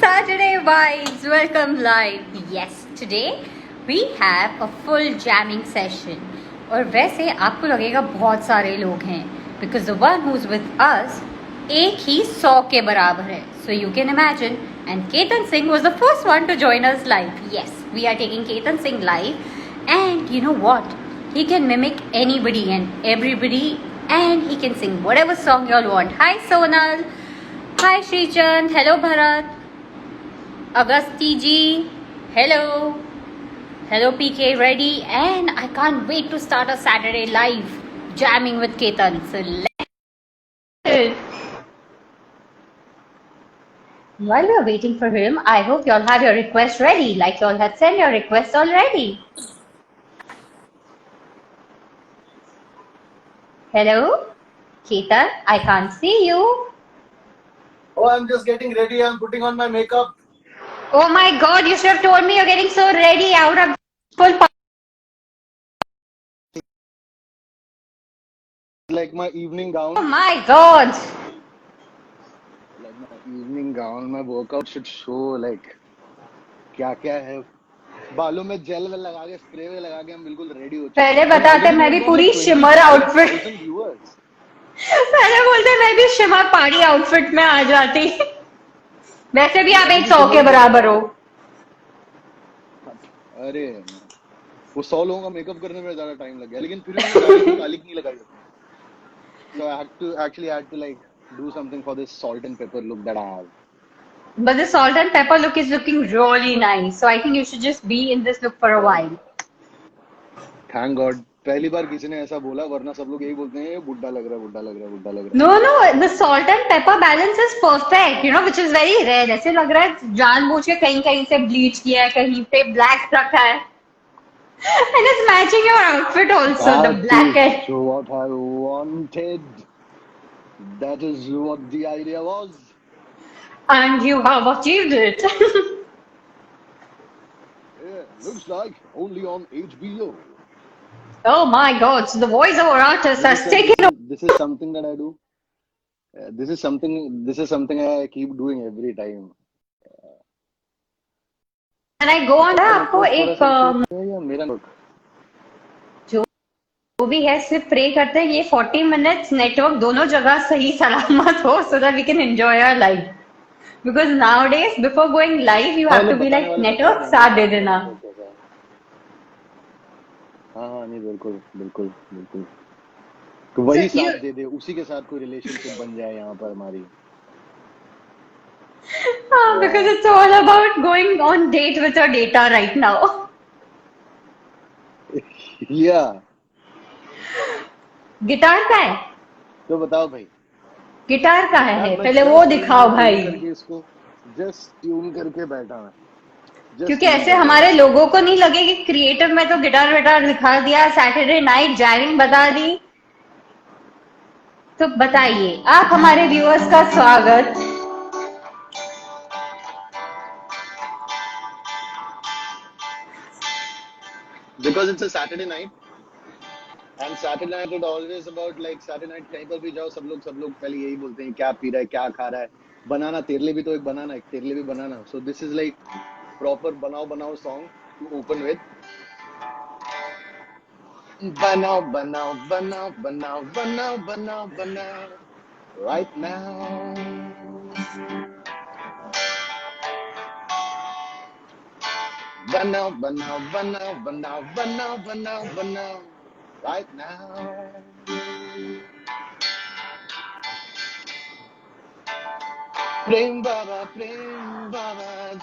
Saturday vibes, welcome live. Yes, today we have a full jamming session. और वैसे आपको लगेगा बहुत सारे लोग हैं because the one who's with us एक ही 100 के बराबर है. So you can imagine. And Ketan Singh was the first one to join us live. Yes, we are taking Ketan Singh live. And you know what? He can mimic anybody and everybody, and he can sing whatever song you all want. Hi Sonal. Hi Srichand. Hello Bharat. Agasti ji. Hello. Hello PK. Ready? And I can't wait to start a Saturday live jamming with Ketan. So let's. While we are waiting for him, I hope you all have your request ready. Like you all had sent your requests already. Hello? Ketan, I can't see you. Oh, I'm just getting ready. I'm putting on my makeup. Oh my god, you should have told me you're getting so ready. I would have full Like my evening gown. Oh my god. Like my evening gown. My workout should show like क्या क्या है. बालों में jail well लगा के spray वे लगा के हम बिल्कुल रेडी हो चुके पहले हैं. बताते मैं भी पूरी शिमर आउटफिट व्यूअर्स. पहले बोलते मैं भी शिमर पार्टी आउटफिट में आ जाती. वैसे भी आप एक 100 के बराबर हो. अरे वो 100 लोगों का मेकअप करने में ज्यादा टाइम लग गया, लेकिन फिर भी मैंने कालिक नहीं लगाई. So I had to like do something for this salt and pepper look that I have. But the salt and pepper look is looking really nice. So I think you should just be in this look for a while. Thank God. पहली बार किसी ने ऐसा बोला, वरना सब लोग यही बोलते हैं बुड्ढा लग रहा है, बुड्ढा लग रहा है, बुड्ढा लग रहा है. No, the salt and pepper balance is perfect, you know, which is very rare. ऐसे लग रहा है जानबूझ के कहीं कहीं से bleach किया है, कहीं पे black रखा है. And it's matching your outfit also, the black That and... is what I wanted. That is what the idea was. And you have achieved it. Yeah, looks like only on HBO. Oh my God! So the voiceover artist has taken over. This is something that I do. This is something I keep doing every time. And I go on आपको एक या मेरा look. जो भी है सिर्फ pray करते हैं ये 40 minutes नेटवर्क दोनों जगह सही सलामत हो so that we can enjoy our life. Because nowadays before going live you have to be like network साथ दे देना. हाँ नहीं बिल्कुल बिल्कुल बिल्कुल. तो वही साथ दे दे, उसी के साथ कोई रिलेशनशिप बन जाए यहाँ पर हमारी. Because it's all about going on date with your data right now. Yeah. Guitar का है? तो बताओ भाई. गिटार का है पहले वो दिखाओ भाई. इसको जस्ट ट्यून करके बैठा है. क्योंकि ऐसे हमारे लोगों को नहीं लगे कि क्रिएटिव में तो गिटार विटार दिखा दिया, सैटरडे नाइट जैमिंग बता दी. तो बताइए आप हमारे व्यूअर्स का स्वागत. Because it's a Saturday night. And Saturday night it always about like Saturday night कहीं पर भी जाओ सब लोग पहले यही बोलते हैं क्या पी रहा है, क्या खा रहा है. बनाना तेरे लिए भी तो एक बनाना, एक तेरे लिए भी बनाना. So this is like proper बनाओ song to open with. बनाओ बनाओ बनाओ बनाओ बनाओ बनाओ बनाओ right now. बनाओ बनाओ बनाओ बनाओ बनाओ बनाओ बनाओ right now. Prem Baba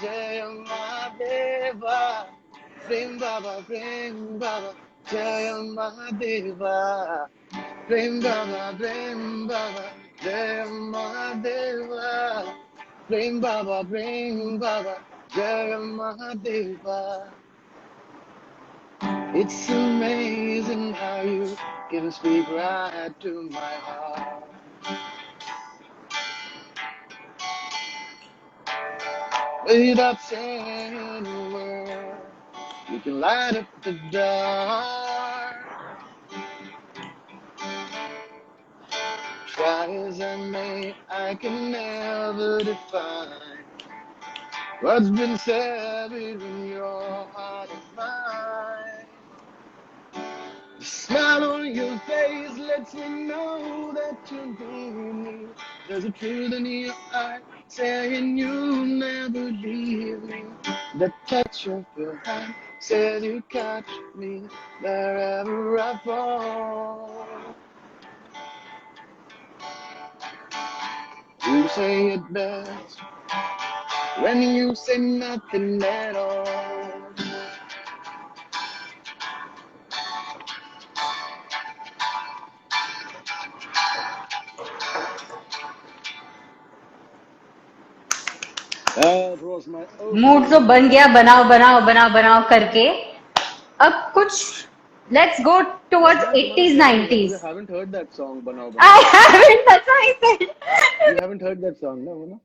Jai Mahadeva. Prem Baba Jai Mahadeva. Prem Baba Jai Mahadeva. Prem Baba Jai Mahadeva. It's amazing how you can speak right to my heart. Without saying a word, you can light up the dark. Try as I may, I can never define What's been said in your heart and mind? The smile on your face lets me know that you need me. There's a truth in your eye saying you'll never leave me. The touch of your hand says you catch me wherever I fall. You say it best when you say nothing at all. That was my mood तो opening. बन गया बनाओ बनाओ बनाओ बनाओ करके. अब कुछ let's go towards कहाँ तुम्हारा 80s क्या हो गया? 90s. You haven't heard that song, Banao I Banao. haven't, that's what I said. You haven't heard that song, no? No?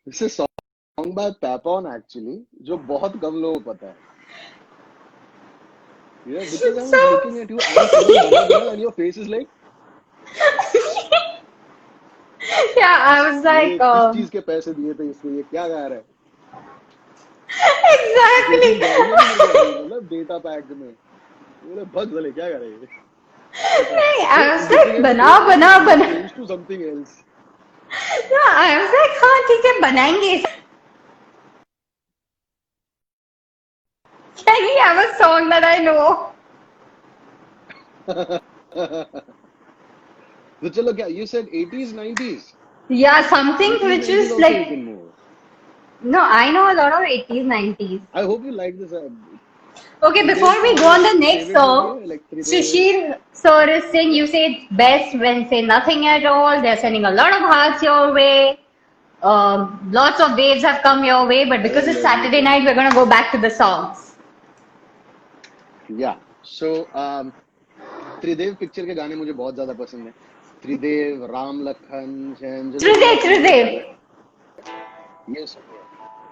This is a song by Papon actually, जो बहुत कम लोगों को पता है. Yeah, because I was So looking at you and singing Banao Banao and your face is like, yeah, I was ये like किस चीज के पैसे दिए थे इसको? ये क्या गा रहा है? exactly. 2-3 गालियां भी मिल जाती है मतलब डेटा पैक में. बोले भग भले क्या कर रहे हैं? नहीं, I Then was like looking at your बनाओ face, बनाओ you बनाओ. changed to something else. No, I was like हाँ ठीक है बनाएंगे. Can we have a song that I know? तो चलो क्या? You said 80s, 90s. Yeah, something 80s, which 90s is also you like can move. no, I know a lot of 80s 90s. I hope you like this. Okay, before Tridev we go तुम्हारा on the next favorite movie song, है? Like Tridev. Shishir sir is saying you say it's best when say nothing at all. They're sending a lot of hearts your way. Lots of waves have come your way, but because it's Lovely, Saturday night, we're gonna go back to the songs. Yeah. So Tridev picture के गाने मुझे बहुत ज्यादा पसंद है. त्रिदेव, राम लखन, जैन जो जो Tridev, picture के Tridev. गाने ये सब.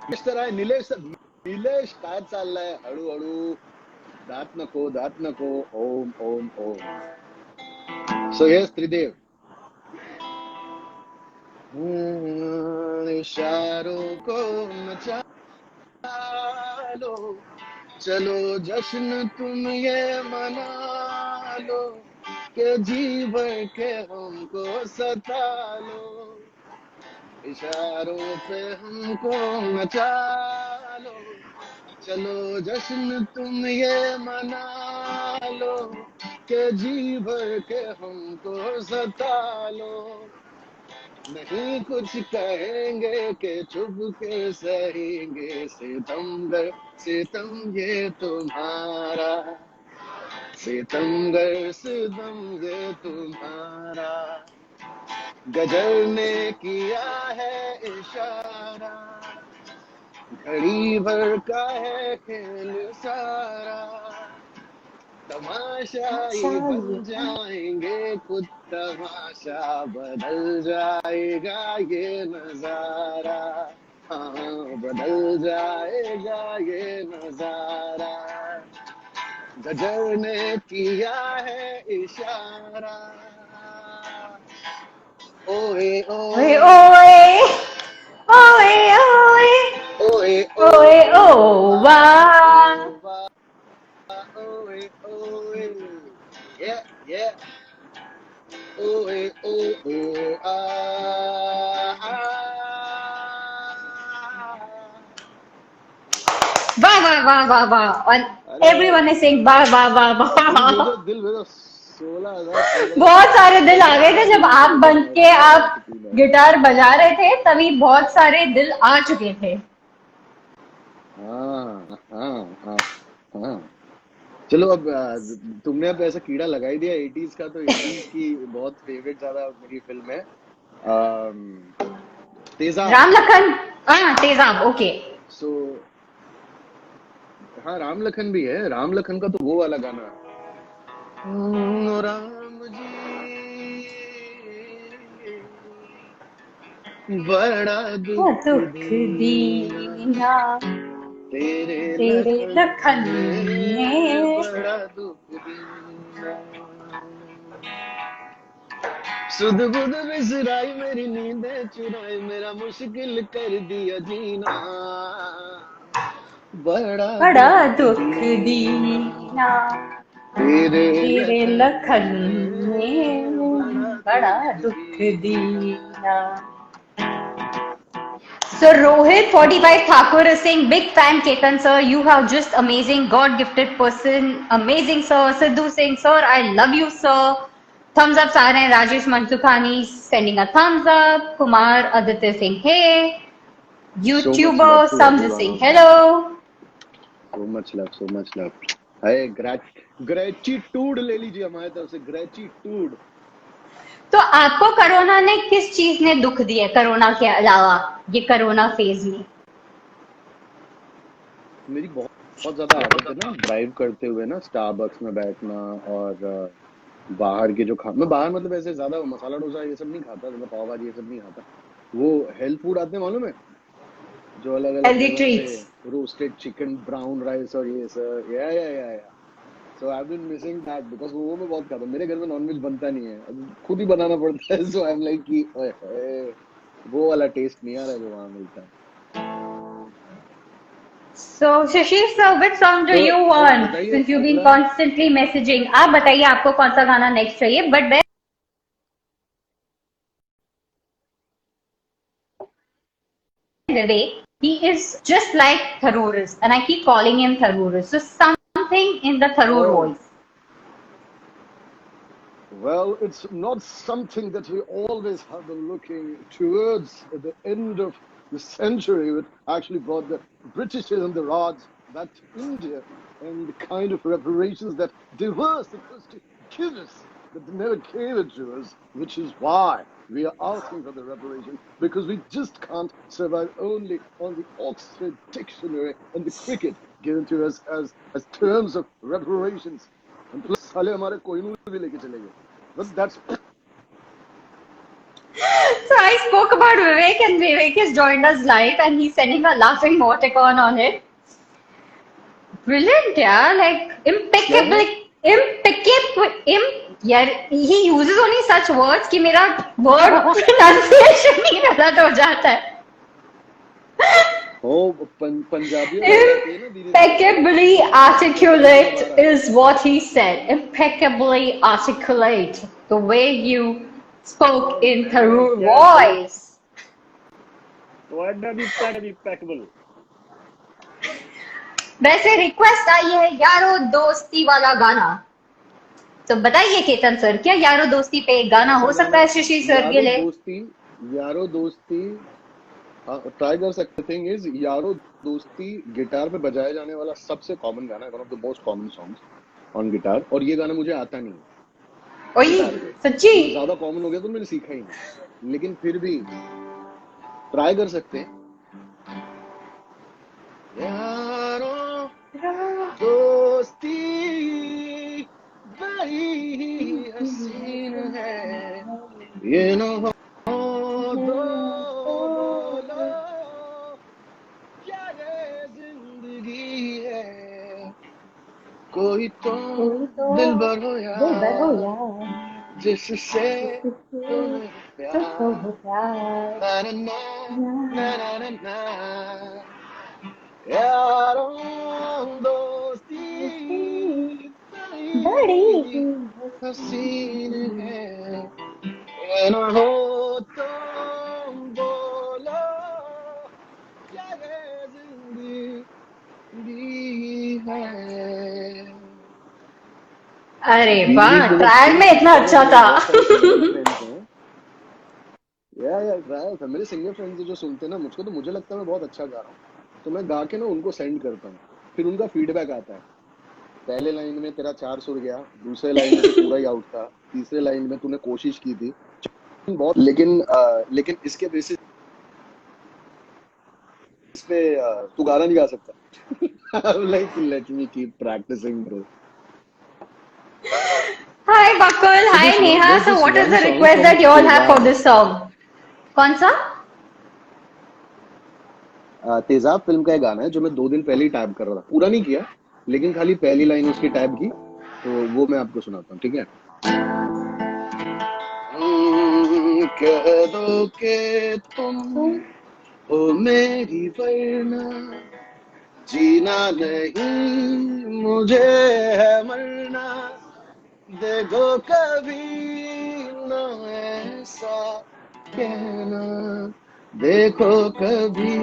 मिस्टर आय निलेश निलेश काय चाललंय हळूहळू. दात नको ओम ओम ओम. So yes, त्रिदेव. इशारों को नचा लो, चलो जश्न तुम ये मना लो कि जी भर के हमको सता लो. इशारों पे हमको नचा लो, चलो जश्न तुम ये मना लो कि जी भर के हमको सता लो. नहीं कुछ कहेंगे कि चुप के सहेंगे सितमगर सितम ये तुम्हारा. सितमगर सितम ये तुम्हारा. गजल ने किया है इशारा, घड़ी भर का है खेल सारा. तमाशाई बन जाएंगे खुद तमाशा बदल जाएगा ये नजारा. हाँ बदल जाएगा ये नजारा. गजल ने किया है इशारा. ओए Oye, ओए oye, oye, oye, ओए oye, ओए oh, वाह wow. ओ वाह ओए ओए. Yeah, yeah. Oe, oh, oh, ah, Wow, wow, wow, wow, wow. And अरे everyone is saying wow, wow, wow, wow. दिल भेजो 16,000 बहुत सारे दिल आ गए थे जब दिल आप भेजो बन भाई के साहब आप कितनी बार. गिटार बजा रहे थे तभी बहुत सारे दिल आ चुके थे. हाँ हाँ हाँ हाँ. चलो अब तुमने अब ऐसा कीड़ा लगा ही दिया 80s का. तो 80s की बहुत फेवरेट ज्यादा मेरी फिल्म है तेजाब. राम लखन. हाँ तेजाब. ओके. सो हाँ राम लखन भी है. राम लखन का तो वो वाला गाना राम जी बड़ा दुख दुख दीना दीना तेरे तेरे लखन लखन ने ने. बड़ा दुख दीना. सुध बुध बिसराई मेरी नींदें चुराई मेरा मुश्किल कर दिया जीना बड़ा बड़ा दुख दुख दीना दीना तेरे तेरे लखन लखन में में बड़ा बड़ा दुख दुख दीना दीना. So Rohit 45 Thakur is saying, big fan Ketan sir, you have just amazing God gifted person, amazing sir. Sidhu saying, sir, I love you sir. Thumbs up आ रहे हैं. Rajesh Mansukhani sending a thumbs up. Kumar Aditya saying, hey. so much love YouTuber to Sams is everyone saying, out there. hello. so much love है ग्रेचिट्यूड ले लीजिए हमारे तरफ से ग्रेचिट्यूड तो आपको कोरोना ने किस चीज ने दुख दिया कोरोना के अलावा ये कोरोना फेज में? मेरी बहुत बहुत ज्यादा आदत है ना ड्राइव करते हुए ना स्टारबक्स में बैठना और बाहर के जो खा मैं बाहर मतलब ऐसे ज्यादा मसाला डोसा ये सब नहीं खाता ज्यादा पाव भाजी ये सब नहीं खाता वो हेल्थ फूड आते हैं मालूम है जो अलग अलग Healthy फ्लेवर के treats. Roasted chicken brown rice और ये सब या so I have been missing that because वो मैं बहुत खाता हूं मेरे घर में नॉनवेज बनता नहीं है अब खुद ही बनाना पड़ता है सो आई एम लाइक कि ओए होए वो वाला टेस्ट नहीं आ रहा है जो वहां मिलता है So Shashi sir, which song do तो you अब want? बताइए Since you've been अगला constantly messaging, आप बताइए आपको कौन सा गाना नेक्स्ट चाहिए? But by the way, he is just like Tharoor's, and I keep calling him Tharoor's. So something in the Tharoor oh voice. well, it's not something that we always have been looking towards at the end of the century. It actually brought the Britishers and the Raj back to India and the kind of reparations that they were supposed to give us, but they never gave it to us, which is why we are asking for the reparations because we just can't survive only on the Oxford Dictionary and the cricket given to us as terms of reparations. And plus, साले हमारे कोहिनूर भी लेके चले गए. But that's So I spoke about Vivek, and Vivek has joined us live, and he's sending a laughing emoticon on it. Brilliant, yeah. Like क्या है? यार he uses only such words कि मेरा word pronunciation ही गलत हो जाता है. ओ पंजाबियों में आ जाती है ना धीरे धीरे Impeccably पंजाबी से articulate बाहर आ is जाती है. what he said. Impeccably articulate. The way you spoke in Tharoor क्या voice. what does impeccable? वैसे रिक्वेस्ट आई है यारो दोस्ती वाला गाना. तो बताइए केतन सर, क्या यारो दोस्ती पे एक गाना हो अच्छा सकता गाना है शशि सर के लिए? यारो दोस्ती ट्राई कर सकते थिंग इज यारो दोस्ती गिटार पे बजाया जाने वाला सबसे कॉमन गाना है one of the most common songs on guitar और ये गाना मुझे आता नहीं है ओए गिटार पे सच्ची? मतलब ज्यादा कॉमन हो गया तो मैंने सीखा ही नहीं लेकिन फिर भी ट्राई कर सकते हैं यारो दोस्ती बड़ी हसीन है ये न हो तो बोलो क्या ये जिंदगी है कोई तो दिलबर हो यार जिससे तुम्हें प्यार ना ना ना ना ना ना यारों दोस्ती बड़ी हसीन है ये न हो तो बोलो क्या ये जिंदगी है अरे बीच वाह, बीच में ट्रायल में इतना अच्छा था. यार ट्रायल था मेरे सिंगर फ्रेंड्स जो सुनते हैं ना मुझको तो मुझे लगता है मैं बहुत अच्छा गा रहा हूँ तो मैं गा के ना उनको सेंड करता हूँ फिर उनका फीडबैक आता है पहले लाइन में तेरा 4 सुर गया दूसरे लाइन में तो पूरा ही आउट था तीसरे लाइन में तूने कोशिश की थी बहुत लेकिन इसके बेसिस पे तू गाना नहीं गा सकता like let me keep practising bro Hi Bakul, So hi this one, Neha. there's So this what is one the song request from that you all have for Tezab. this song? कौन सा? तेजाब film का एक गाना है जो मैं 2 दिन पहले ही टाइप कर रहा था पूरा नहीं किया लेकिन खाली पहली लाइन उसकी टाइप की तो वो मैं आपको सुनाता हूँ ठीक है कह दो कि तुम हो मेरी, वरना जीना नहीं मुझे है मरना। देखो कभी न ऐसा कहना, देखो कभी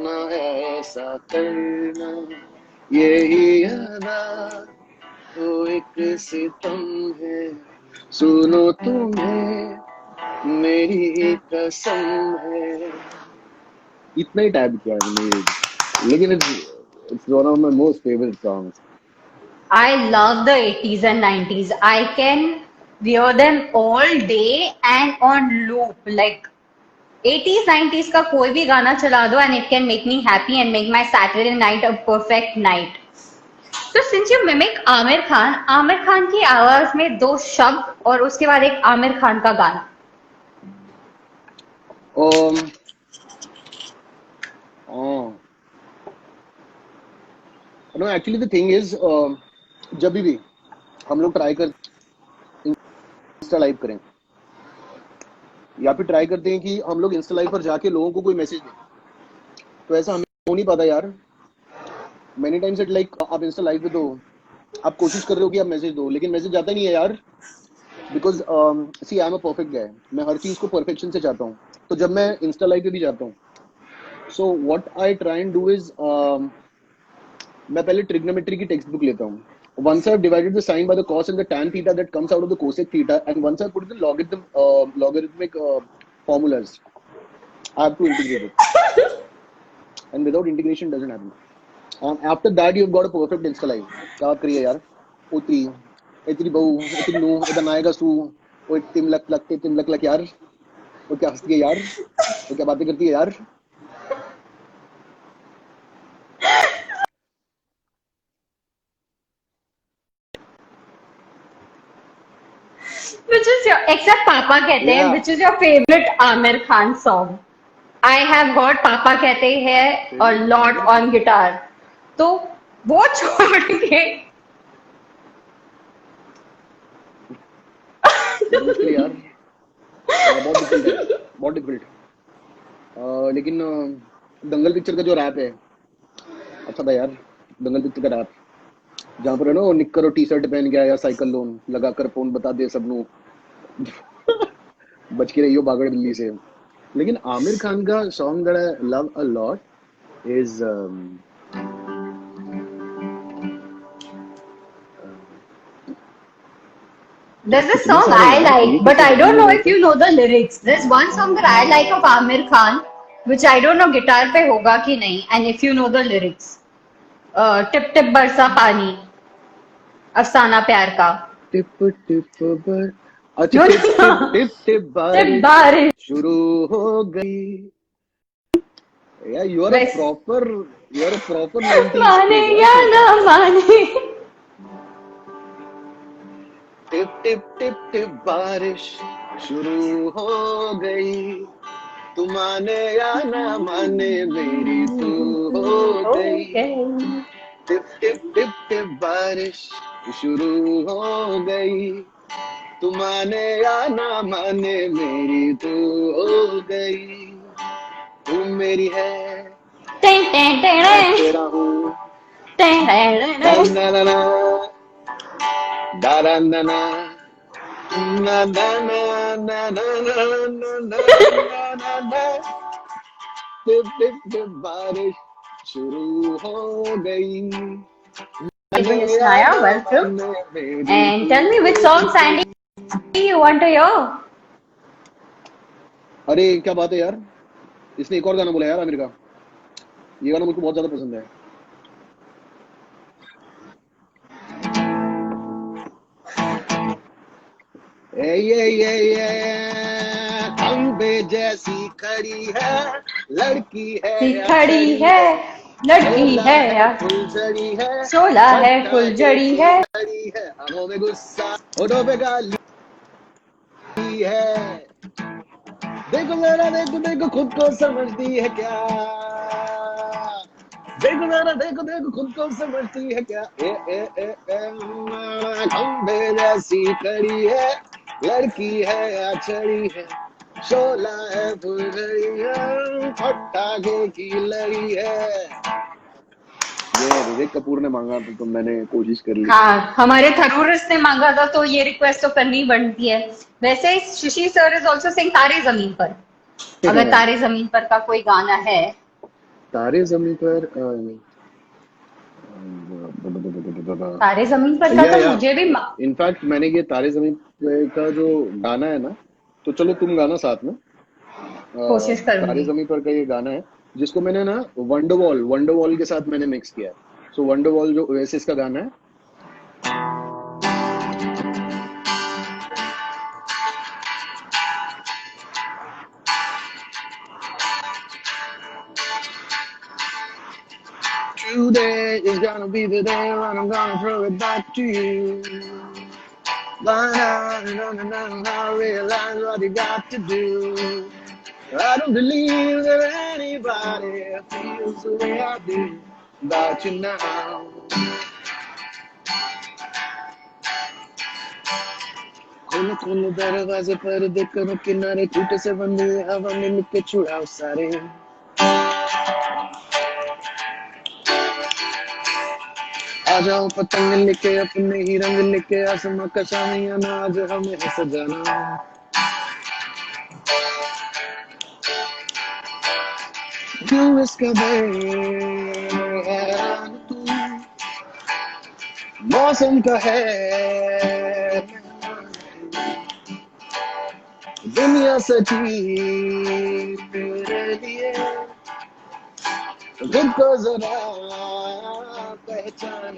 न ऐसा करना। यही अदा तो एक सितम है, सुनो तुम्हें मेरी कसम है। इतना ही टाइप किया है मैंने, लेकिन it's one of my most favourite songs. I love the 80s and 90s. I can wear them all day and on loop. Like 80s, 90s का कोई भी गाना चला दो and it can make me happy and make my Saturday night a perfect night. So since you mimic Aamir Khan की आवाज में दो शब्द और उसके बाद एक आमिर खान का गाना. um oh no, actually the thing is, जब भी हम लोग ट्राई कर इंस्टा लाइव करें या फिर ट्राई करते हैं कि हम लोग इंस्टा लाइव पर जाके लोगों को कोई मैसेज दें, तो ऐसा हमें हो नहीं पाता यार। मेनी टाइम्स इट लाइक आप इंस्टा लाइव पे तो आप कोशिश कर रहे हो कि आप मैसेज दो, लेकिन मैसेज जाता नहीं है यार। Because see I am a perfect guy, मैं हर चीज को परफेक्शन से चाहता हूँ। तो जब मैं इंस्टा लाइव पे भी जाता हूँ, so what I try and do is, मैं पहले ट्रिग्नोमेट्री की टेक्स्ट बुक लेता हूँ। Once I've divided the sine by the cos and the tan theta that comes out of the cosec theta, and once I put the logarithmic formulas, I have to integrate it. And without integration, it doesn't happen. After that, you've got a perfect Insta live. क्या बात करिए यार? उतरी, इतनी बहू, इतनी नू, इधर नायका सू, वो तिम लक यार, वो क्या हंसती है यार, वो क्या बातें करती है यार। Which is your, except पापा कहते हैं, Yeah. which is your favorite Aamir Khan song? I have heard पापा कहते हैं a lot on guitar. तो वो छोड़ के मुश्किल है यार, बहुत डिफिकल्ट है, बहुत डिफिकल्ट। लेकिन दंगल पिक्चर का जो रैप है अच्छा था यार। दंगल पिक्चर का रैप जहाँ पर है ना वो निक्कर और टी शर्ट पहन के आया, साइकिल लोन लगाकर फोन बता दे सबनू, बच के रहियो बागड़ बिल्ली से। लेकिन आमिर खान का song that I love a lot is there's a इतने song सारे I यार, like, एक but कैसे I भूल don't know गए if थे। you know the lyrics. There's one song that I like of Amir Khan, which I don't know guitar पे होगा कि नहीं. And if you know the lyrics, tip tip बरसा पानी, अफसाना प्यार का. टिप टिप बर, अच्छा No, टिप no, टिप no. टिप टिप टिप बारिश बारिश. शुरू हो गई। यार you are a Best. Proper, you are a proper 90s माने kid यार या फिर ना तो। माने. टिप टिप टिप टिप बारिश शुरू हो गई, तू माने या ना माने मेरी तो हो गई। Okay. टिप टिप टिप टिप बारिश शुरू हो गई, तू माने या ना माने मेरी तो हो गई। तू मेरी है, Ding, ding, ding, मैं ding. तेरा हूँ, Ding, ding, ding, ना ding. ना ना ना, डा ना ना ना ना ना ना ना ना ना ना ना ना। टिप टिप टिप बारिश शुरू हो गई, Like माने when या Snaya, ना welcome. माने मेरी And तो tell me which हो song, Sandy, गई। you want to hear? अरे क्या बात है यार, इसने एक और गाना बोला यार आमिर का, ये गाना मुझको बहुत ज्यादा पसंद है। ये खंबे जैसी खड़ी है, लड़की है सी या खड़ी खड़ी है, है, लड़की शोला है है यार, फुलझड़ी है, शोला है खट्टा फुलझड़ी मीठी है. लड़ी है, आंखों में गुस्सा होठों पे गाली है। देखो जरा, देखो देखो खुद को समझती है क्या, देखो जरा, देखो देखो खुद को समझती है क्या। खंबे जैसी खड़ी है, लड़की है या छड़ी है, शोला है फुलझड़ी है, पटाखे की लड़ी है। ये विवेक कपूर ने मांगा तो मैंने कोशिश कर ली। हाँ, हमारे थरूरिस्ट ने मांगा था तो ये रिक्वेस्ट तो करनी ही बनती है। वैसे शशि सर इज ऑल्सो सिंग तारे जमीन पर। अगर तारे जमीन पर का कोई गाना है। तारे जमीन पर तारे जमीन पर का तो मुझे भी इनफैक्ट मैंने ये तारे जमीन पे का जो गाना है ना, तो चलो तुम गाना साथ में। कोशिश तारे करूंगी। जमीन पर का ये गाना है जिसको मैंने ना वंडरवॉल के साथ मैंने मिक्स किया है। सो वंडरवॉल जो ओएसिस का गाना है, Today is gonna be the day when I'm gonna throw it back to you. I realize what you got to do. I don't believe that anybody feels the way I do about you now. खोलो खोलो दरवाजे पर देखो किनारे टूटे से बंधे हवा में मिलके छुड़ाओ सारे। आ जाओ पतंग लेके अपने ही रंग लेके आसमां का शामियाना आज हमें है सजाना। क्यों इसका हैरान तू मौसम का है दुनिया सजी तेरे लिए खुद को जरा पहचान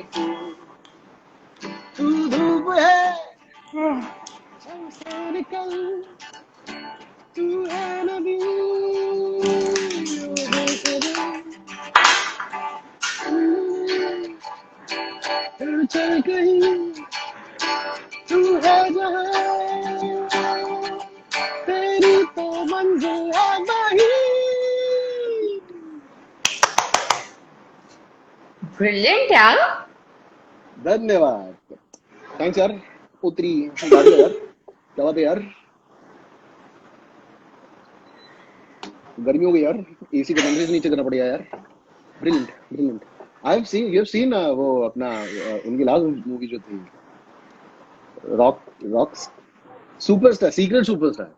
तू धूप है हमसे निकल तू है नदी चल कहीं तू है जहाँ तेरी तो मंजिल है वही। ब्रिलियंट यार। धन्यवाद, थैंक्स यार। उतरी गाड़ी है यार, क्या बात है यार, गर्मी हो गई यार, एसी का टेम्परेचर नीचे करना पड़ेगा यार। Brilliant brilliant. You have seen वो अपना उनकी लास्ट मूवी जो थी rocks superstar, secret superstar.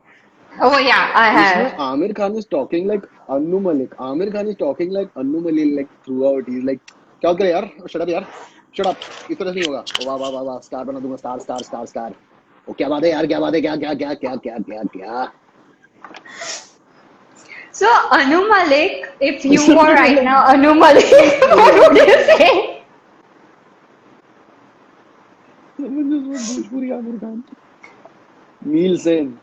Oh yeah, I have. इसमें Aamir Khan is talking like Annu Malik. Aamir Khan is talking like Annu Malik like through out. He is like क्या करे यार, शट अप यार, शट अप, इस तरह से नहीं होगा। वाह वाह वाह वाह, स्टार बना दूंगा, स्टार स्टार स्टार स्टार। ओ क्या बात है यार, क्या बात है, क्या क्या क्या क्या क्या क्या क्या। So Anu Malik, if you were right now Anu Malik, what would you say? Bhojpuri Aamir Khan, मील सेन।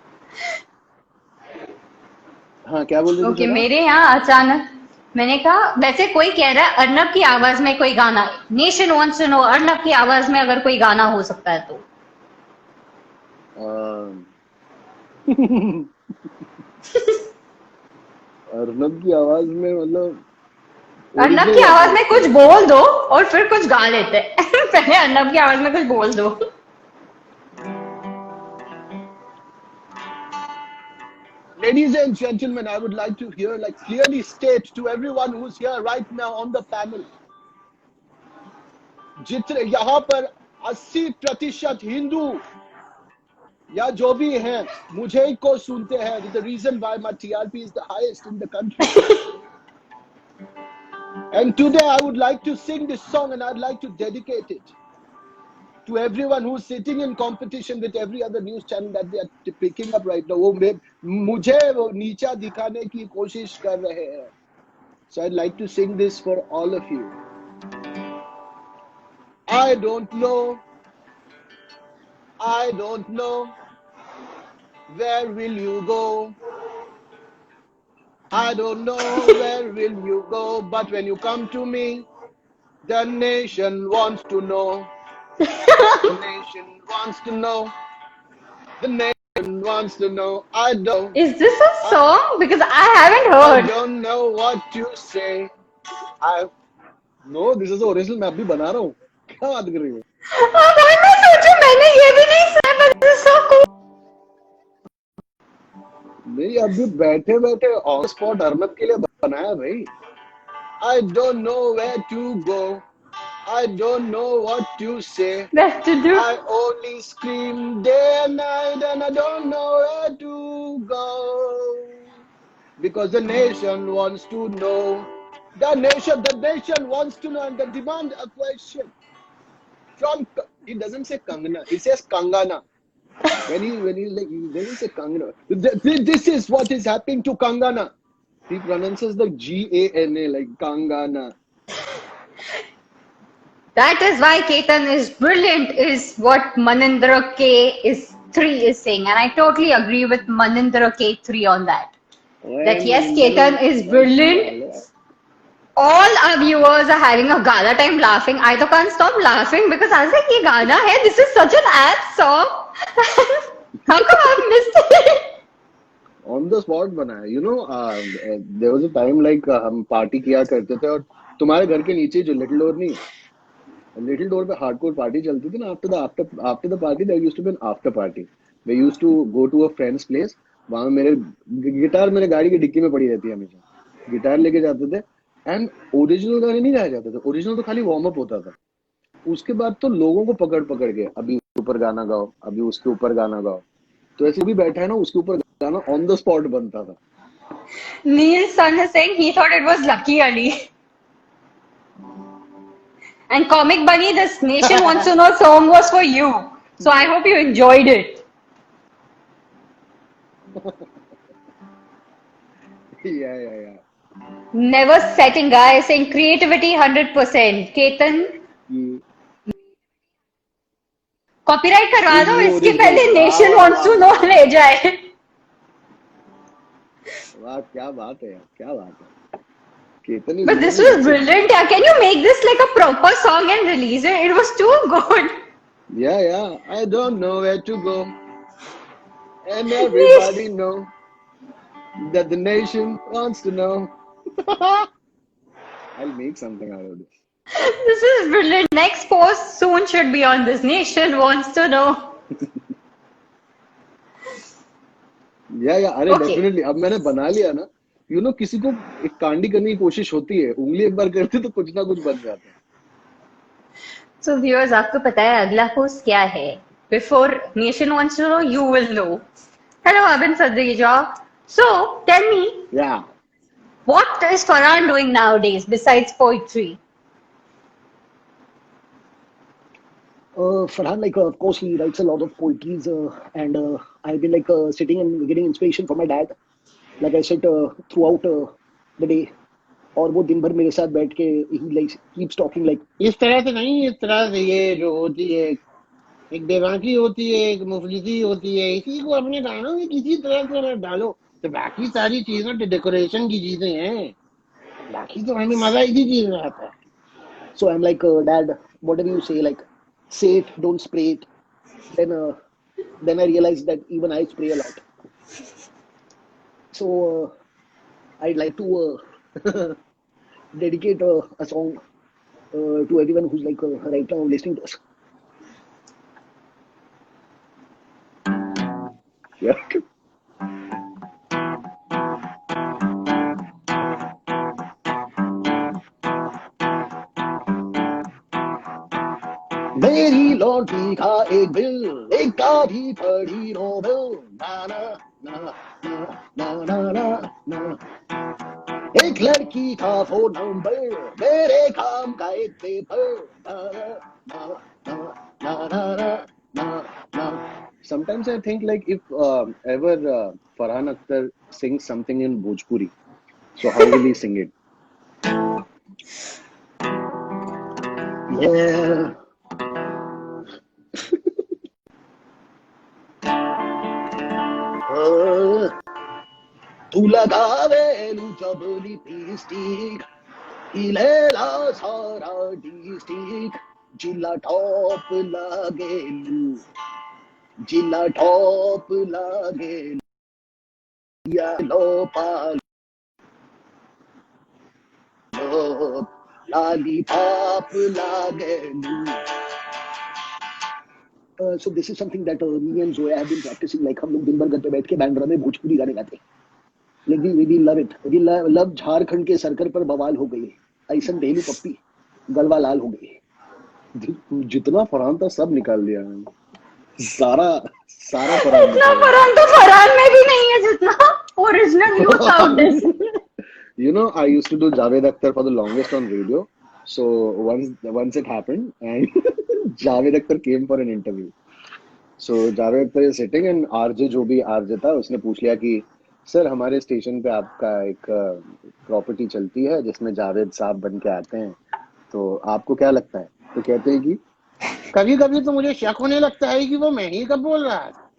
हाँ क्या बोल रही थी? Okay, मेरे यहाँ अचानक मैंने कहा वैसे कोई कह रहा है अर्नब की आवाज में कोई गाना, nation wants to know Arnab की आवाज में अगर कोई गाना हो सकता है तो। अर्नब की आवाज में मतलब अर्नब की आवाज में कुछ बोल दो और फिर कुछ गा लेते हैं। पहले अर्नब की आवाज में कुछ बोल दो। Ladies and gentlemen, I would like to hear, like, clearly state to everyone who's here right now on the panel, जितने यहाँ पर 80% हिंदू या जो भी हैं मुझे को सुनते हैं, the reason why my TRP is the highest in the country. And today I would like to sing this song and I'd like to dedicate it to everyone who's sitting in competition with every other news channel that they are picking up right now. वो मुझे वो नीचा दिखाने की कोशिश कर रहे हैं. So I'd like to sing this for all of you. I don't know where will you go. I don't know where will you go, but when you come to me, the nation wants to know. The nation wants to know. The nation wants to know. I don't. Is this a song? Because I haven't I heard. don't know what to say. No, this is the original. मैं अभी बना रहा हूँ. क्या बात कर रही हो? भाई मैं सोचू मैंने ये भी नहीं सुना, but this is so cool. नहीं, अभी बैठे बैठे ऑन स्पॉट अर्नब के लिए बनाया भाई. I don't know where to go. I don't know what to say. Best to do. I only scream day and night, and I don't know where to go. Because the nation wants to know. The nation wants to know, and they demand a question from. He doesn't say Kangana. He says Kangana. When he like he doesn't say Kangana. This is what is happening to Kangana. He pronounces the Gana like Kangana. That is why Ketan is brilliant, is what Manindra K3 is saying. And I totally agree with Manindra K3 on that. That yes, Ketan is brilliant. All our viewers are having a gala time laughing. I तो can't stop laughing because I was like, ये गाना है. This is such an apt song. How come I've missed it? On the spot बनाया. There was a time like हम party किया करते थे और तुम्हारे घर के नीचे जो लिटिल डोर नहीं है, लिटिल डोर पे हार्डकोर पार्टी चलती थी ना. After the party there used to be an after party. We used to go to a friends place. वहां मेरे गिटार मेरे गाड़ी की डिक्की में पड़ी रहती है हमेशा. गिटार लेके जाते थे एंड ओरिजिनल गाने नहीं गाए जाते थे. ओरिजिनल तो खाली वार्म अप होता था. उसके बाद तो लोगों को पकड़ पकड़ के अभी उसके ऊपर गाना गाओ, अभी उसके ऊपर गाना गाओ. तो ऐसे भी बैठा है ना, उसके ऊपर गाना ऑन द स्पॉट बनता था. Neil's son is saying he thought it was Lucky Ali. And Comic Bunny, this Nation Wants to Know song was for you. So I hope you enjoyed it. Yeah. Never setting, guys. Saying creativity 100%. Ketan, ये copyright करवा दो. ये इसके original. पहले वाह nation वाह wants वाह to know वाह ले जाए. वाह. क्या बात है यार, क्या बात है. Ketan is But this really was awesome. brilliant. Yeah. Can you make this like a proper song and release it? It was too good. Yeah. I don't know where to go, and everybody know that the nation wants to know. I'll make something out of this. This is brilliant. Next post soon should be on this. Nation wants to know. या अरे Okay. Definitely. अब मैंने बना लिया ना. किसी को एक कांडी करने की कोशिश होती है, उंगली एक बार करते तो कुछ ना कुछ बन जाता है. So viewers, आपको पता है अगला पोस्ट क्या है? Before Nation wants to know, you will know. Hello, Abin Sadrija. So tell me, Yeah. what is Farhan doing nowadays besides poetry? Farhan, of course, he writes a lot of poetries, and I've been sitting and getting inspiration from my dad. Like I said, throughout the day, और वो दिन भर मेरे साथ बैठ के he keeps talking like. इस तरह से नहीं, इस तरह से ये जो होती है, एक देवांगी होती है, एक मुफलिसी होती है, इसी को अपने गानों में किसी तरह से अगर डालो तो बाकी सारी चीजों तो डेकोरेशन की चीजें हैं, बाकी तो हमें मजा इसी चीज में आता है. So I'm like, Dad, whatever you say, say it, don't spray it. Then I realized that even I spray a lot. So I'd like to dedicate a song to everyone who's right now listening to us. Yeah. मेरी लौटी का एक bill, एक काढ़ी पड़ी Nobel, ना ना ना ना ना ना ना ना. एक लड़की का फोन नंबर, मेरे काम का एक पेपर, ना ना ना ना ना ना ना ना. Sometimes I think like if ever Farhan Akhtar sings something in Bhojpuri, so how will he sing it? Yeah. तू लगावेलू जब लिपस्टिक, हिलेला सारा डिस्ट्रिक्ट, जिला टॉप लागेलू, जिला टॉप लागेलू, लो पालो लाली पॉप लागेलू. So this is something that me and Zoya have been practicing. Like हम लोग दिन भर घर पे बैठ के बैंड्रा में भोजपुरी गाने गाते हैं. Like we love it. We love Jharkhand के सर्कल पर बवाल हो गई. ऐसन डेली पप्पी गलवा लाल हो गई. जितना फरहान था सब निकाल दिया मैंने. सारा सारा फरहान इतना निकाल फरहान तो फरहान में भी नहीं है जितना ओरिजिनल यूथ आउट दिस. दिया. You know, I used to do Javed Akhtar for the longest on radio. So once it happened, and Javed Akhtar came for an interview. So Javed Akhtar is sitting and RJ जो भी RJ था उसने पूछ लिया कि sir हमारे station पे आपका एक प्रॉपर्टी चलती है जिसमें जावेद साहब बन के आते हैं, तो आपको क्या लगता है? तो कहते हैं कि कभी कभी तो मुझे शक होने लगता है कि वो मैं ही कब बोल रहा था.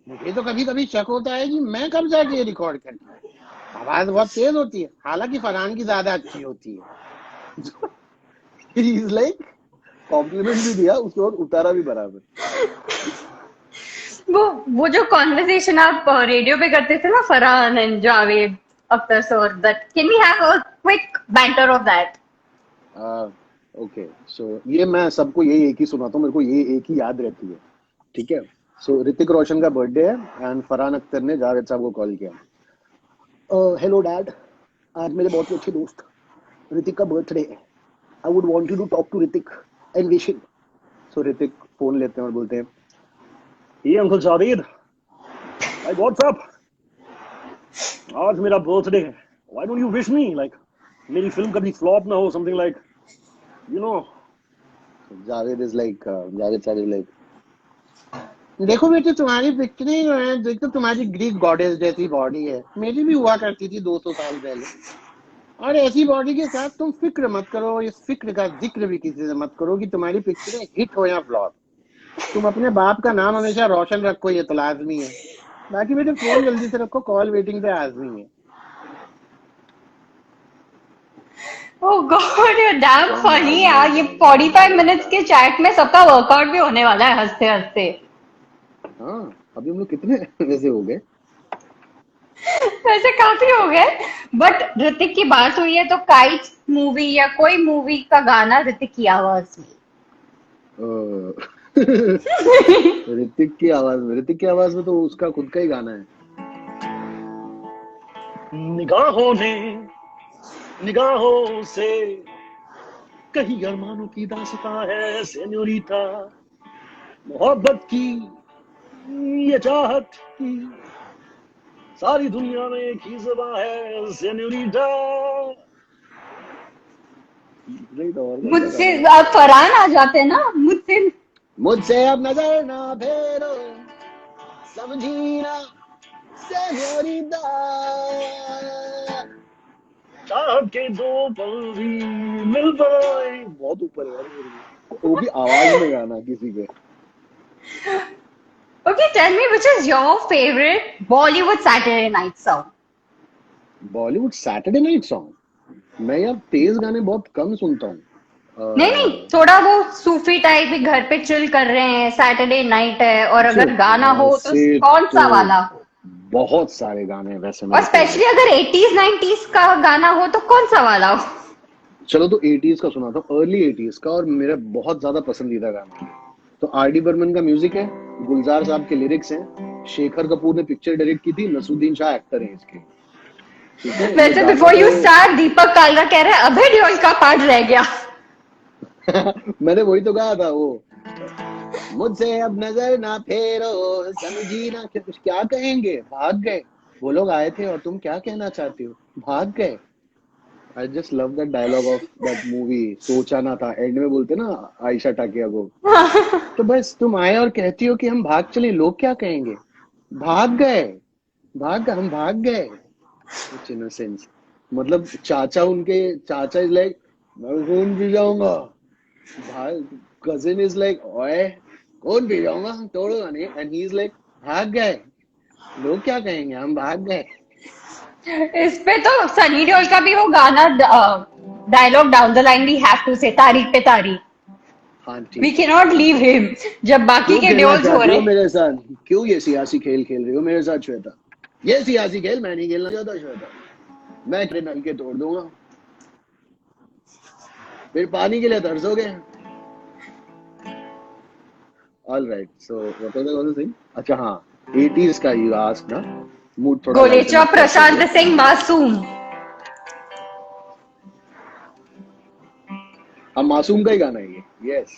मुझे तो कभी कभी शक होता है कि मैं कब जाके रिकॉर्ड करता हूँ. आवाज बहुत तेज होती है, हालांकि फरहान की ज्यादा अच्छी होती है. he's like कॉम्प्लीमेंट भी दिया उसके बाद उतारा भी बराबर. वो जो कॉन्वर्सेशन आप रेडियो पे करते थे ना Farhan and Javed Akhtar sir, that can we have a quick banter of that? Okay so ये मैं सबको यही एक ही सुनाता हूँ, मेरे को ये एक ही याद रहती है. ठीक है. सो ऋतिक रोशन का बर्थडे है एंड फरहान अख्तर ने जावेद साहब को कॉल किया. हेलो डैड, आज मेरे बहुत ही अच्छे दोस्त ऋतिक का बर्थडे है. I would want you to talk to Hrithik and wish him. So Hrithik phone लेते हैं और बोलते हैं, ये अंकल जावेद, भाई व्हाट्सअप, आज मेरा बर्थडे है, why don't you wish me, like मेरी फिल्म कभी फ्लॉप ना हो, something like you know. Javed साहब इज लाइक, देखो बेटे, तुम्हारी पिक्चरें जो है, देखो तुम्हारी ग्रीक गॉडेस जैसी बॉडी है, मेरी भी हुआ करती थी 200 साल पहले. और ऐसी बॉडी के साथ तुम फिक्र मत करो, इस फिक्र का जिक्र भी किसी से मत करो कि तुम्हारी पिक्चरें हिट हो या फ्लॉप. तुम अपने बाप का नाम हमेशा रोशन रखो, ये तो लाजमी है. बाकी बेटे फोन जल्दी से रखो, कॉल वेटिंग पे आजमी है. ओह गॉड, यू डैम फनी यार. ये 45 मिनट्स के चैट में सबका वर्कआउट भी होने वाला है हंसते हंसते. हाँ अभी हम लोग कितने वैसे हो गए. वैसे काफी हो गए, बट ऋतिक की बात हुई है तो काइट मूवी या कोई मूवी का गाना ऋतिक की आवाज में. ऋतिक की आवाज में तो उसका खुद का ही गाना है. निगाहों ने निगाहों से कहीं अरमानों की दास्तां है सेन्योरिटा, मोहब्बत की ये चाहत की सारी दुनिया में एक ही ज़बां है सेन्योरिटा. मुझसे आप फरहान आ जाते ना, मुझसे अब नजर ना फेरो, समझी ना सेन्योरिटा. चाहत के दो पल भी मिल पाए. बहुत ऊपर है यार, वो भी आवाज में गाना किसी के. Okay, tell me which is your favorite Bollywood Saturday night song? Bollywood Saturday night song, मैं यार तेज गाने बहुत कम सुनता हूँ. नहीं, थोड़ा वो सूफी टाइप भी, घर पे चिल कर रहे हैं, सैटरडे नाइट है, और अगर गाना हो तो वैसे कौन सा तो वाला हो? बहुत सारे गाने हैं वैसे और मेरे स्पेशली अगर 80s 90s का गाना हो तो कौन सा वाला हो? चलो तो 80s का सुनाता हूँ, अर्ली 80s का, और मेरा बहुत ज्यादा पसंदीदा गाना है. तो आर.डी. बर्मन का म्यूजिक है, गुलजार साहब के लिरिक्स हैं, शेखर कपूर ने पिक्चर डायरेक्ट की थी, नसरुद्दीन शाह एक्टर है इसके. ठीक है. वैसे बिफोर यू स्टार्ट दीपक कालरा कह रहे हैं अभय देओल का पार्ट रह गया. मैंने वही तो कहा था, वो मुझसे अब नजर ना फेरो, समझी ना, क्या कहेंगे, भाग गए. वो लोग आए थे और तुम क्या कहना चाहते हो, भाग गए. I just love that dialogue of that movie. सोचा ना था, एंड में बोलते ना आयशा टाकिया को, तो बस तुम आए और कहती हो कि हम भाग चले, लोग क्या कहेंगे, भाग गए, हम भाग गए. Such innocence. मतलब चाचा इज लाइक मैं खून पी जाऊंगा, भाई कजिन इज लाइक ओए खून पी जाऊंगा, तोड़ूंगा नहीं, एंड ही इज लाइक भाग गए, लोग क्या कहेंगे, हम भाग गए. इस पे तो सनी देओल का भी वो गाना dialogue down the line we have to say, तारीख पे तारीख, हाँ वी ठीक. Cannot leave him. जब बाकी क्यों के खेलना देओल्स हो चाहती रहे हो मेरे साथ, क्यों ये सियासी खेल खेल रही हो मेरे साथ श्वेता, ये सियासी खेल मैं नहीं खेलना चाहता श्वेता. मैं तेरे नलके तोड़ दूंगा, फिर पानी के लिए तरसोगे. All right. So what was I going to say? अच्छा हाँ, 80s का you asked ना, मूड थोड़ा गोलेचा लाइटन अप करते प्रशांत हुए. सिंह मासूम. हाँ, मासूम का ही गाना है ये. Yes.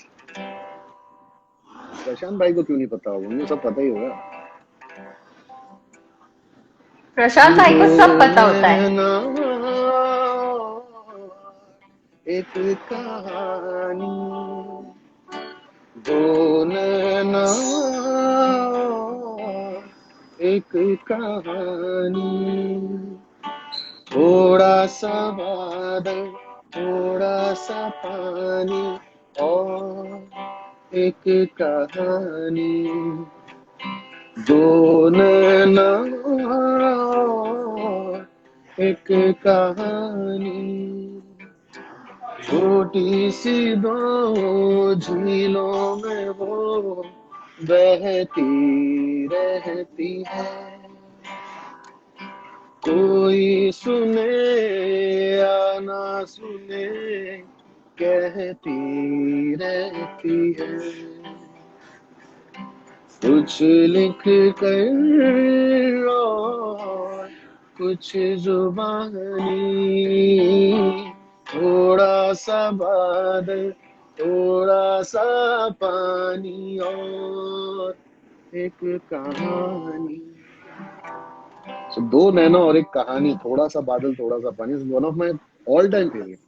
प्रशांत भाई को क्यों नहीं पता होगा? उनको सब पता ही होगा. प्रशांत भाई को सब पता होता है. नैना एक कहानी, दो नैना एक कहानी, थोड़ा सा बादल, थोड़ा सा पानी और एक कहानी, दो नैना एक कहानी, छोटी सी दो झीलों में वो बहती रहती है, कोई सुने या ना सुने कहती रहती है, कुछ लिख कर और कुछ जुबानी, थोड़ा सा बादल, थोड़ा सा पानी और एक कहानी. So, दो नैना और एक कहानी, थोड़ा सा बादल, थोड़ा सा पानी, one of my all time favourite.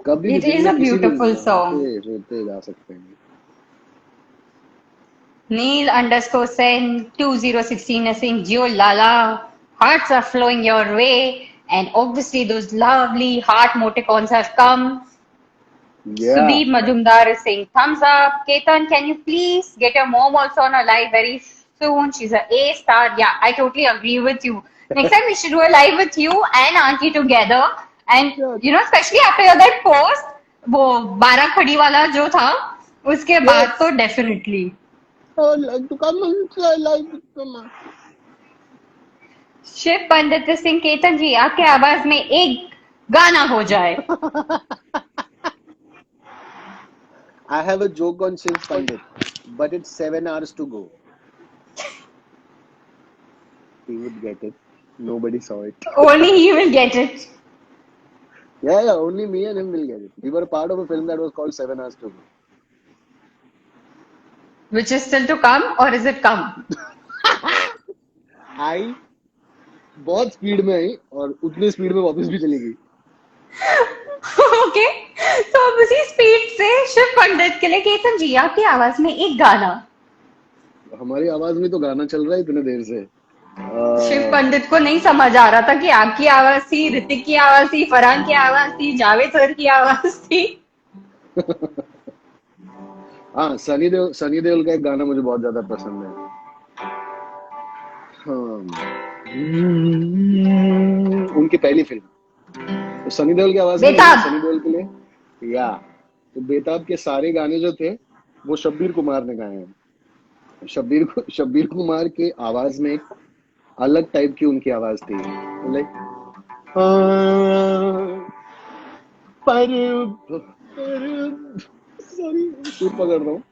कभी भी It दिन is में a किसी भी beautiful song. रोते रोते गा सकते हैं. Neil underscore Sen 2016 is saying, Gio Lala, hearts are flowing your way. And obviously, those lovely heart emoticons have come. Yeah. Sudeep Majumdar is saying, thumbs up. Ketan, can you please get your mom also on a live very soon? She's a A star. Yeah, I totally agree with you. Next time we should do a live with you and Auntie together. And, Yeah. you know, especially after that post, वो 12 खड़ी वाला जो था, उसके बाद Yes. तो definitely. I would like to come and say like this. Shiv पंडित सिंह केतन जी आपके आवाज में एक गाना हो जाए. I have a joke on Shiv Pandit, but it's 7 hours to go. He would get it. Nobody saw it. Only he will get it. Yeah, only me and him will get it. We were part of a film that was called 7 hours to go. Which is still to come or is it come? आई बहुत speed में आई और उतनी speed में वापस भी चली गई. Okay, तो अब उसी स्पीड से शिव पंडित के लिए केतन जी आपकी आवाज में एक गाना. हमारी आवाज में तो गाना चल रहा है इतने देर से. शिव पंडित को नहीं समझ आ रहा था कि आपकी आवाज थी, ऋतिक की आवाज थी, फरहान की आवाज थी, जावेद सर की आवाज थी. हाँ, सनी देओल का एक गाना मुझे बहुत ज्यादा पसंद है. हाँ, उनकी पहली फिल्म, तो सनी देओल की आवाज में बेताब. सनी देओल के लिए या तो बेताब के सारे गाने जो थे वो शब्बीर कुमार ने गाए हैं. शब्बीर कुमार के आवाज में एक अलग टाइप की उनकी आवाज थी. लाइक पर सॉरी सुर पकड़ रहा हूँ.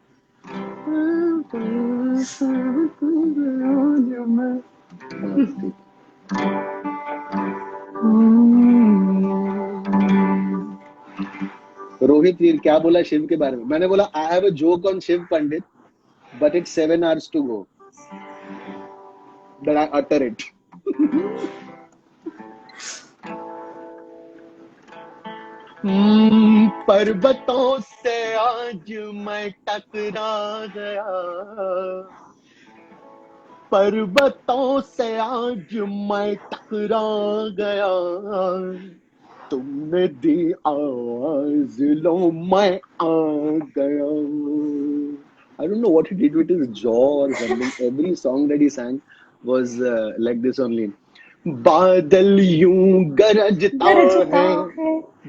रोहित वीर क्या बोला शिव के बारे में? मैंने बोला I have a joke on Shiv Pandit but it's 7 hours to go that I utter it. पर्वतों से आज मैं टकरा गया, पर्वतों से आज मैं टकरा गया, तुमने दी आवाज लो मैं आ गया. I don't know what he did with his jaw or something. Every song that he sang was like this only. बादल यूं गरजता है,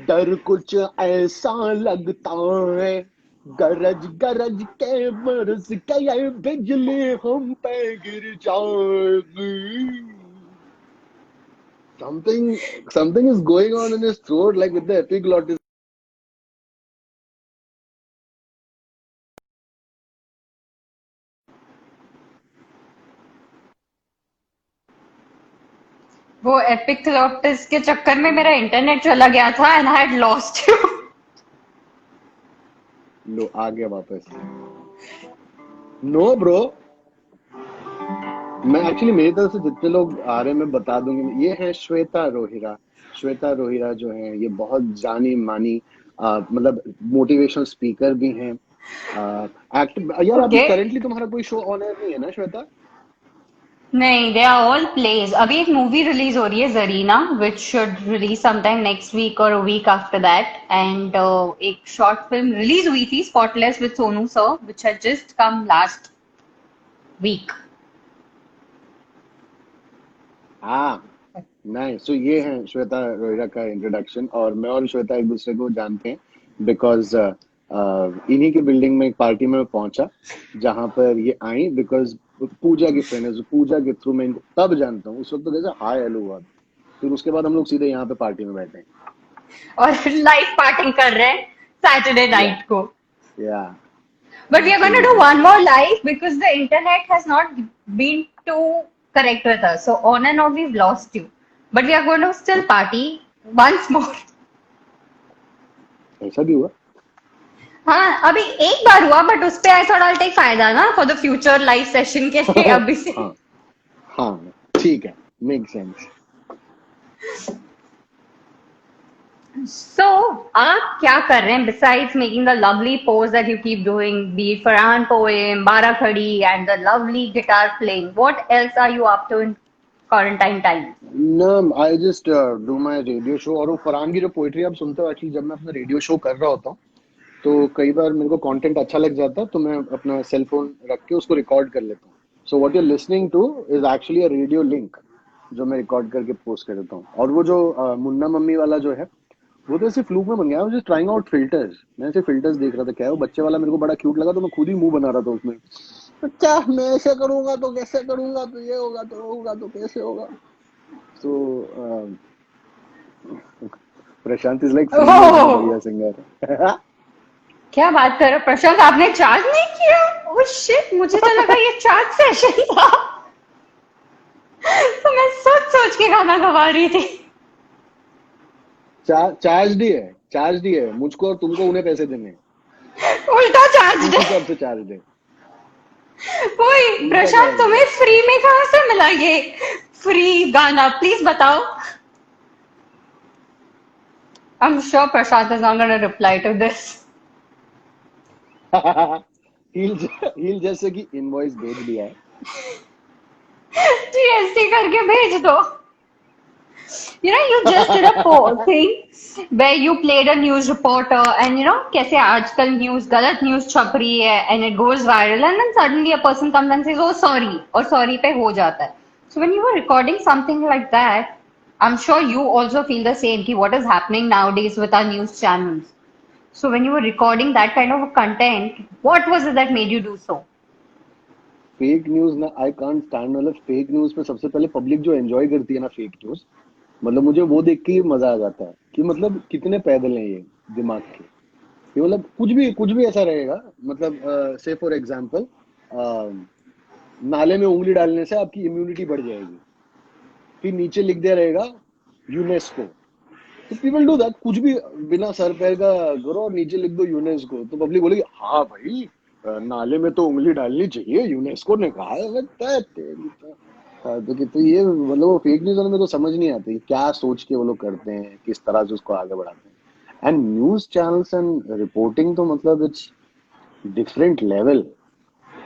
डर कुछ ऐसा लगता है, गरज गरज के बरस के बिजली हम पे गिर जाएगी. Something is going on in his throat, like with the epiglottis. वो एपिक्लोटस के चक्कर में मेरा इंटरनेट चला गया था and I had lost you. लो आ गया वापस। नो ब्रो, मैं एक्चुअली मेरी तरफ से जितने लोग आ रहे हैं मैं बता दूंगी। ये है श्वेता रोहिरा। श्वेता रोहिरा जो है ये बहुत जानी मानी मतलब मोटिवेशनल स्पीकर भी हैं। एक्टिव यार, अभी ओके। करंटली तुम्हारा कोई शो ऑन एयर नहीं है ना श्वेता? नहीं, दे आर ऑल प्लेज। अभी एक मूवी रिलीज हो रही है Zarina which should release sometime next week और वीक आफ्टर दैट एंड एक शॉर्ट फिल्म रिलीज हुई थी spotless with Sonu sir which had just come last week. हाँ, नहीं, सो ये है श्वेता रोहिरा का इंट्रोडक्शन। और मैं और श्वेता एक दूसरे को जानते हैं बिकॉज इन्हीं की बिल्डिंग में एक पार्टी में मैं पहुंचा जहां पर ये आई, बिकॉज पूजा की फ्रेंड है। So पूजा के थ्रू मैं इनको तब जानता हूँ। उस वक्त तो कैसे हाय हेलो हुआ, फिर उसके बाद हम लोग सीधे यहाँ पे पार्टी में बैठे हैं। और लाइव पार्टी कर रहे हैं सैटरडे या नाइट को। या But we are going to do absolutely. one more live because the internet has not been too correct with us. So on and off we've lost you. But we are going to still party once more. ऐसा भी हुआ? हाँ, अभी एक बार हुआ but उस पे I thought I take फायदा ना for the future live session के लिए अभी से। हाँ हाँ, ठीक है, मेक सेंस। So, आप क्या कर रहे हैं besides making the lovely pose that you keep doing, be it Farhan poem, Bara Khadi, and the lovely guitar playing? What else are you up to in quarantine time? ना, I just do my radio show. और वो फरहान की जो poetry आप सुनते हो, actually जब मैं अपना रेडियो शो कर रहा होता हूँ तो कई बार मेरे को कंटेंट अच्छा लग जाता है तो मैं अपना सेल फोन रख के उसको रिकॉर्ड कर लेता हूँ। So what you listening two is actually a radio link जो मैं रिकॉर्ड करके पोस्ट कर देता हूँ। और वो जो मुन्ना मम्मी वाला जो है वो तो ऐसे फ्लूक में बन गया। मुझे ट्राइंग आउट फिल्टर्स, मैं ऐसे फिल्टर्स देख रहा था क्या है वो बच्चे वाला, मेरे को बड़ा क्यूट लगा तो मैं खुद ही मुंह बना रहा था उसमें। तो क्या मैं ऐसे करूंगा तो कैसे करूंगा, तो ये होगा तो होगा तो कैसे होगा। सो प्रशांत इज लाइक फ्री वर्जन ओह, भैया सिंगर। क्या बात कर रहे हो प्रशांत, आपने चार्ज नहीं किया? ओह शिट, मुझे तो लगा ये चार्ज सेशन था। तो मैं सोच सोच के गाना गवा रही थी। चार्ज ही है, चार्ज ही है। मुझको और तुमको उन्हें पैसे देने हैं। उल्टा चार्ज उस है। हिसाब से चार्ज दे। वही उल्टा प्रशांत, चार्ज तुम्हें है। फ्री में कहाँ से मिला ये फ्री गाना? प्लीज बताओ। I'm sure Prashant is not going to reply to this. हील जैसे कि इनवॉइस भेज दिया है। GST करके भेज दो। You know, you just did a thing where you played a news reporter and you know कैसे आजकल न्यूज गलत न्यूज छप रही है and it goes viral and then suddenly a person comes and says oh sorry और sorry पे हो जाता है. So when you were recording something like that, I'm sure you also feel the same कि what is happening nowadays with our news channels. So when you were recording that kind of content, what was it that made you do so? Fake news ना, I can't stand. मतलब fake news पे सबसे पहले public जो enjoy करती है ना fake news, मतलब मुझे वो देख के ही मजा आ जाता है कि मतलब कितने पैदल हैं ये दिमाग के। ये मतलब कुछ भी ऐसा रहेगा। मतलब से फॉर एग्जांपल नाले में उंगली डालने से आपकी इम्यूनिटी बढ़ जाएगी, फिर नीचे लिख दिया रहेगा यूनेस्को। तो पीपल डू दैट, कुछ भी बिना सर पैर का करो और नीचे लिख दो यूनेस्को, तो पब्लिक बोलेगी हाँ भाई नाले में तो उंगली डालनी चाहिए, यूनेस्को ने कहा है। मैं तेरी तो तो ये मतलब वो फेक न्यूज में तो समझ नहीं आती क्या सोच के वो लोग करते हैं, किस तरह से उसको आगे बढ़ाते हैं। And news channels and reporting तो मतलब इट्स डिफरेंट लेवल।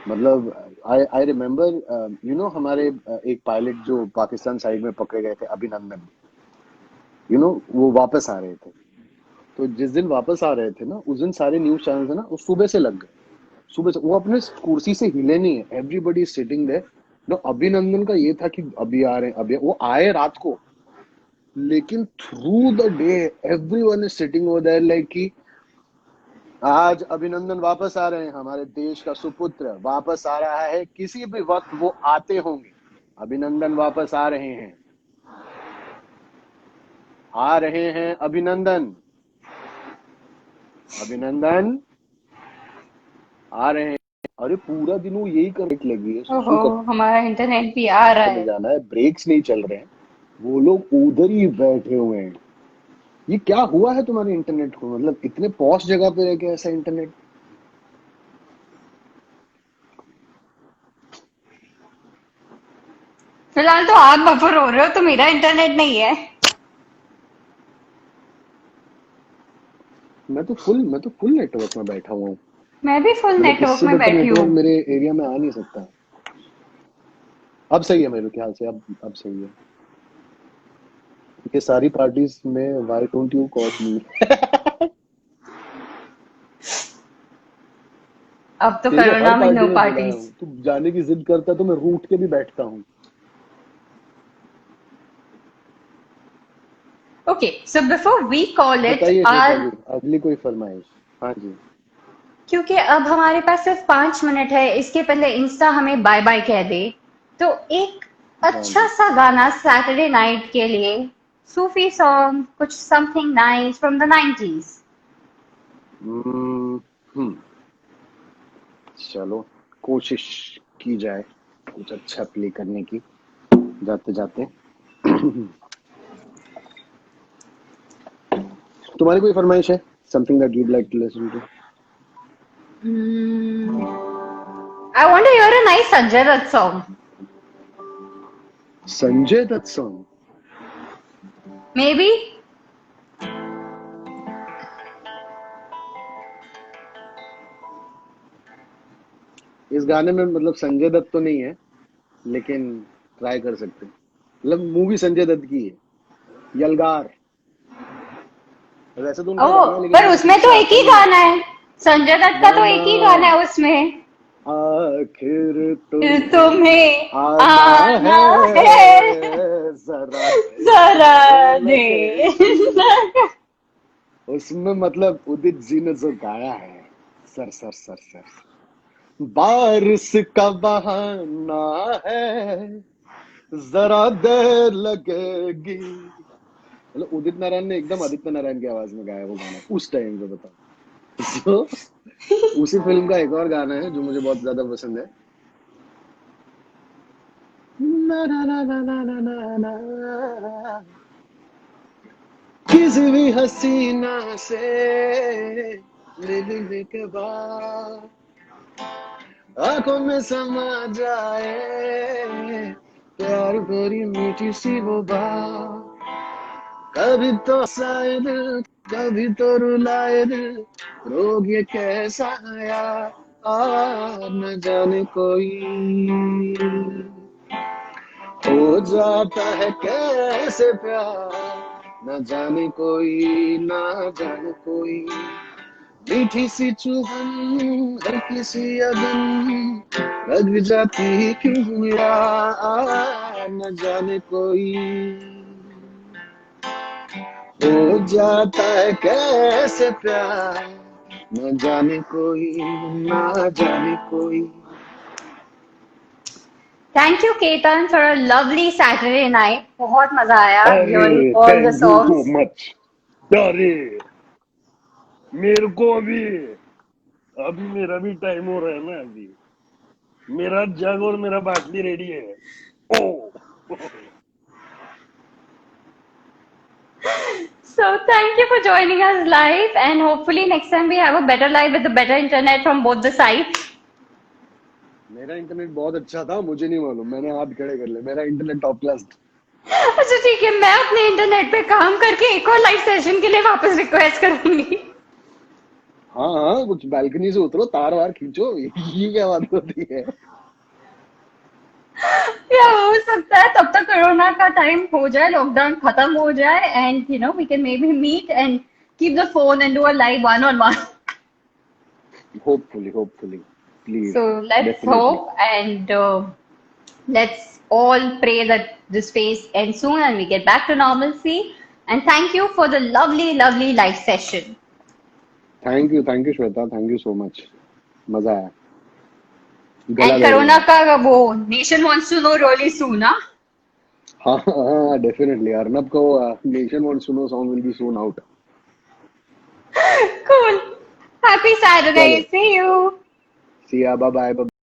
मतलब आई रिमेम्बर हमारे एक पायलट जो पाकिस्तान साइड में पकड़े गए थे, अभिनंदन, वो वापस आ रहे थे। तो जिस दिन वापस आ रहे थे ना उस दिन सारे न्यूज चैनल है ना वो सुबह से लग गए। सुबह से वो अपने कुर्सी से हिले नहीं है, एवरीबडी सिटिंग देयर। अभिनंदन का ये था कि अभी आ रहे हैं, अभी वो आए रात को, लेकिन through the day everyone is sitting over there like कि आज अभिनंदन वापस आ रहे हैं, हमारे देश का सुपुत्र वापस आ रहा है, किसी भी वक्त वो आते होंगे। अभिनंदन वापस आ रहे हैं, आ रहे हैं अभिनंदन, अभिनंदन आ रहे हैं। अरे पूरा दिन वो यही करने लगी है, ओहो, सुसु हमारा इंटरनेट भी आ रहा करने है। जाना है, ब्रेक्स नहीं चल रहे हैं। वो लोग उधर ही बैठे हुए हैं। ये क्या हुआ है तुम्हारे इंटरनेट को? मतलब इतने पॉश जगह पे रह के ऐसा इंटरनेट? फिलहाल तो आप बफर हो रहे हो, तो मेरा इंटरनेट नहीं है। मैं तो फुल नेटवर्क में बैठा हुआ हूँ। मैं भी फुल मतलब नेटवर्क इससे में बेटर बैठी नेटवर्क हूँ। मेरे एरिया में आ नहीं सकता। अब सही है मेरे ख्याल से, अब सही है। ये सारी पार्टीज में व्हाई डोंट यू कॉल मी? अब तो तेरे को हर कोरोना में पार्टी नो में बुलाया पार्टीज। हूँ, तू जाने की जिद करता है तो मैं रूठ के भी बैठता हूँ। Okay, so before we call it बताइए श्वेता आर, जी, अगली कोई फरमाइश? हाँ जी। क्योंकि अब हमारे पास सिर्फ 5 मिनट है, इसके पहले इंस्टा हमें बाय बाय कह दे, तो एक हाँ अच्छा जी। सा गाना सैटरडे नाइट के लिए, सूफी सॉन्ग, कुछ something nice from the 90s। हम्म, हम्म, चलो कोशिश की जाए कुछ अच्छा प्ले करने की जाते जाते। तुम्हारी कोई फरमाइश है? Something that you'd like to listen to? I want to hear a nice Sanjay Dutt song, Sanjay Dutt song? Maybe. इस गाने में मतलब संजय दत्त तो नहीं है, लेकिन ट्राई कर सकते हैं। मतलब मूवी संजय दत्त की है, यलगार। वैसे तो उनका ओह, गाना है लेकिन पर मुझे ठीक उसमें से तो एक आता ही नहीं है। गाना है। संजय दत्त का तो गाना एक ही गाना है उसमें। आखिर फिर तुम्हें तुम्हें आना आना है है, जरा जरा देर दे। लगेगी। उसमें मतलब उदित जी ने जो गाया है, सर सर सर सर, बारिश का बहाना है, जरा देर लगेगी। मतलब उदित नारायण ने एकदम आदित्य नारायण की आवाज में गाया वो गाना उस टाइम पे, बताओ। तो उसी फिल्म का एक और गाना है जो मुझे बहुत ज्यादा पसंद है। ना ना ना ना ना ना ना ना, किसी भी हसीना से मिलने के बाद आंखों में समा जाए प्यार भरी मीठी सी वो बात, कभी तो हंसाए दिल, कभी तो रुलाए दिल, रोग ये कैसा आया न जाने कोई, हो जाता है कैसे प्यार न जाने कोई, ना जाने कोई, मीठी सी चुभन हल्की सी अगन लग जाती क्यों यार न जाने कोई, हो जाता है कैसे प्यार न जाने कोई, ना जाने कोई। Thank you Ketan for a lovely Saturday night, बहुत मजा आया अरे hearing all the thank you so songs. Much. अरे मेरे को अभी अभी मेरा भी टाइम हो रहा है ना अभी। मेरा जग और मेरा बाटली रेडी है। ओ So thank you for joining us live, and hopefully next time we have a better live with a better internet from both the sides. मेरा इंटरनेट बहुत अच्छा था, मुझे नहीं मालूम, मैंने हाथ खड़े कर ले, मेरा इंटरनेट टॉप क्लास। अच्छा ठीक है, मैं अपने इंटरनेट पे काम करके एक और लाइव सेशन के लिए वापस रिक्वेस्ट करूंगी। हाँ हाँ, कुछ बालकनी से उतरो, तार वार खींचो, ये क्या बात होती है? या हो सकता है तब तक कोरोना का टाइम हो जाए, लॉकडाउन खत्म हो जाए, and you know we can maybe meet and keep the phone and do a live one on one. Hopefully, please, So let's definitely. hope, and let's all pray that this phase ends soon and we get back to normalcy. And thank you for the lovely, lovely live session. Thank you Shweta, thank you so much, मजा आया, गला And बैठ Corona गया। का वो nation wants to know really soon, huh? हाँ हाँ, definitely Arnab को nation wants to know song will be soon out. Cool. Happy चलो, Saturday. See you. See ya, bye bye.